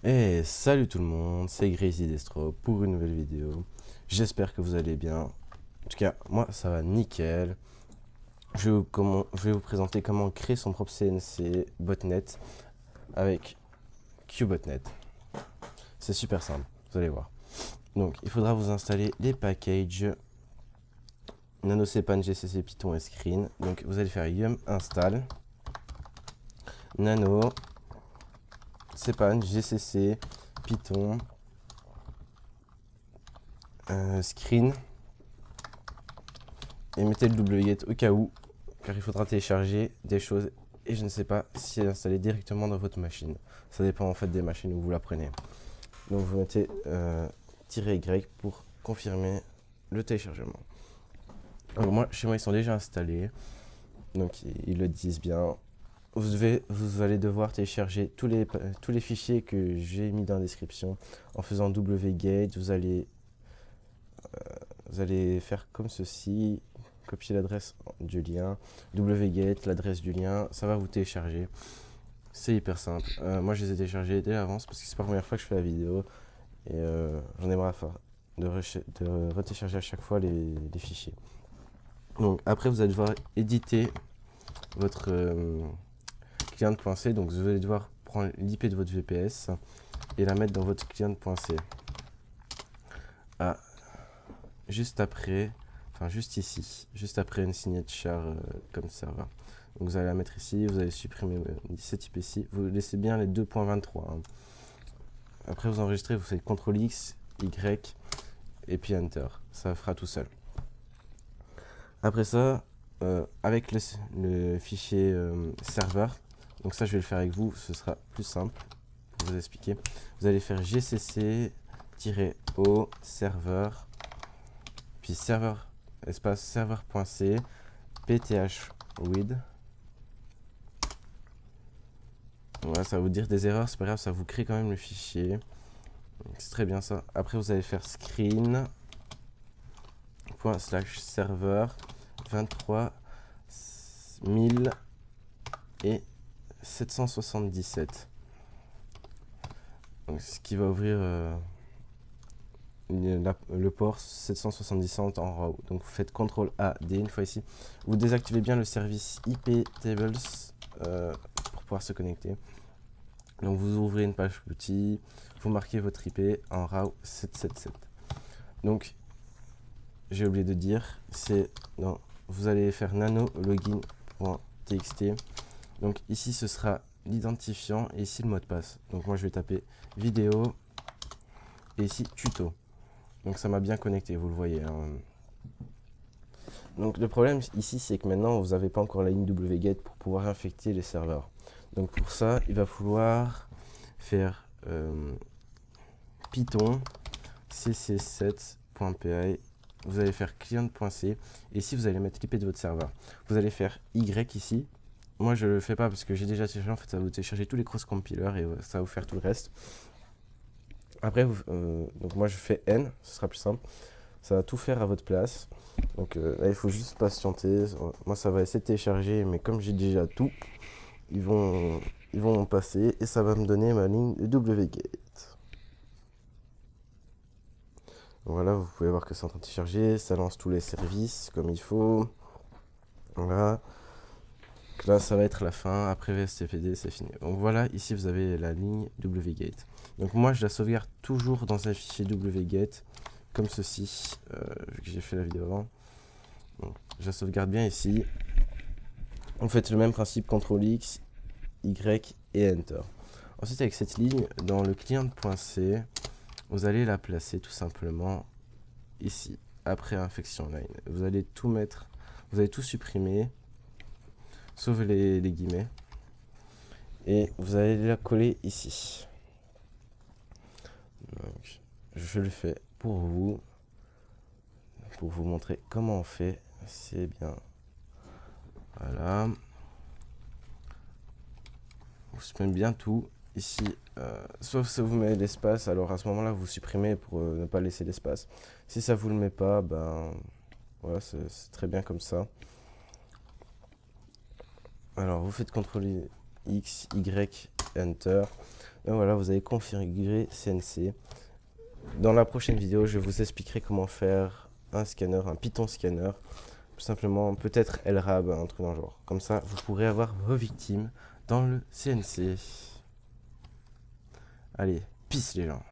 Et salut tout le monde, c'est Grazy Destro pour une nouvelle vidéo. J'espère que vous allez bien. En tout cas, moi ça va nickel. Je vais vous présenter comment créer son propre CNC botnet avec QBotnet. C'est super simple, vous allez voir. Donc, il faudra vous installer les packages NanoCpan, GCC, Python et Screen. Donc, vous allez faire yum install nano Cpan, GCC, Python, Screen, et mettez le wget au cas où, car il faudra télécharger des choses et je ne sais pas si elle est installée directement dans votre machine. Ça dépend en fait des machines où vous la prenez. Donc vous mettez -y pour confirmer le téléchargement. Donc moi, chez moi, ils sont déjà installés, donc ils le disent bien. Vous allez devoir télécharger tous les fichiers que j'ai mis dans la description en faisant wget. Vous allez faire comme ceci, copier l'adresse du lien, wget, l'adresse du lien, ça va vous télécharger. C'est hyper simple. Moi, je les ai téléchargés dès l'avance parce que c'est pas la première fois que je fais la vidéo et j'en ai marre de retélécharger à chaque fois les fichiers. Donc après, vous allez devoir éditer votre client.c. Donc vous allez devoir prendre l'IP de votre VPS et la mettre dans votre client.c. Juste après, enfin juste ici, juste après une signature comme serveur. Donc vous allez la mettre ici, vous allez supprimer cette IP ici, vous laissez bien les 2.23. Hein. Après vous enregistrez, vous faites CTRL X, Y et puis Enter, ça fera tout seul. Après ça, avec le fichier serveur, donc ça je vais le faire avec vous, ce sera plus simple pour vous expliquer. Vous allez faire gcc-o serveur, puis serveur espace serveur.c pth read. Voilà, ça va vous dire des erreurs, c'est pas grave, ça vous crée quand même le fichier. C'est très bien ça. Après vous allez faire screen./serveur 23 000 et 777. Donc, ce qui va ouvrir le port 777 en RAW. Donc vous faites CTRL A D une fois ici. Vous désactivez bien le service IP tables pour pouvoir se connecter. Donc vous ouvrez une page outil, vous marquez votre IP en RAW 777. Donc j'ai oublié de dire, vous allez faire nano login.txt. Donc ici ce sera l'identifiant et ici le mot de passe. Donc moi je vais taper vidéo et ici tuto. Donc ça m'a bien connecté, vous le voyez. Hein. Donc le problème ici, c'est que maintenant, vous n'avez pas encore la ligne wget pour pouvoir infecter les serveurs. Donc pour ça, il va falloir faire python cc7.py. Vous allez faire client.c et ici, vous allez mettre l'IP de votre serveur. Vous allez faire y ici. Moi, je ne le fais pas parce que j'ai déjà téléchargé. En fait, ça va vous télécharger tous les cross-compilers et ça va vous faire tout le reste. Après, donc moi je fais N, ce sera plus simple. Ça va tout faire à votre place. Donc là, il faut juste patienter. Moi, ça va essayer de télécharger, mais comme j'ai déjà tout, ils vont passer et ça va me donner ma ligne wget. Voilà, vous pouvez voir que c'est en train de télécharger. Ça lance tous les services comme il faut. Voilà. Donc là, ça va être la fin. Après VSTPD, c'est fini. Donc voilà, ici, vous avez la ligne wget. Donc moi, je la sauvegarde toujours dans un fichier wget, comme ceci, vu que j'ai fait la vidéo avant. Donc, je la sauvegarde bien ici. Vous faites le même principe, CTRL X, Y et Enter. Ensuite, avec cette ligne, dans le client.c, vous allez la placer tout simplement ici, après infection line. Vous allez tout mettre, vous allez tout supprimer, sauf les guillemets, et vous allez la coller ici. Donc, je le fais pour vous montrer comment on fait. C'est bien. Voilà. Vous supprimez bien tout ici, sauf si vous mettez l'espace. Alors à ce moment là vous supprimez pour ne pas laisser l'espace. Si ça vous le met pas, ben voilà, c'est très bien comme ça. Alors vous faites CTRL X, Y Enter. Et voilà, vous avez configuré CNC. Dans la prochaine vidéo, je vous expliquerai comment faire un scanner, un Python scanner. Tout simplement, peut-être LRAB, un truc dans le genre. Comme ça, vous pourrez avoir vos victimes dans le CNC. Allez, peace les gens.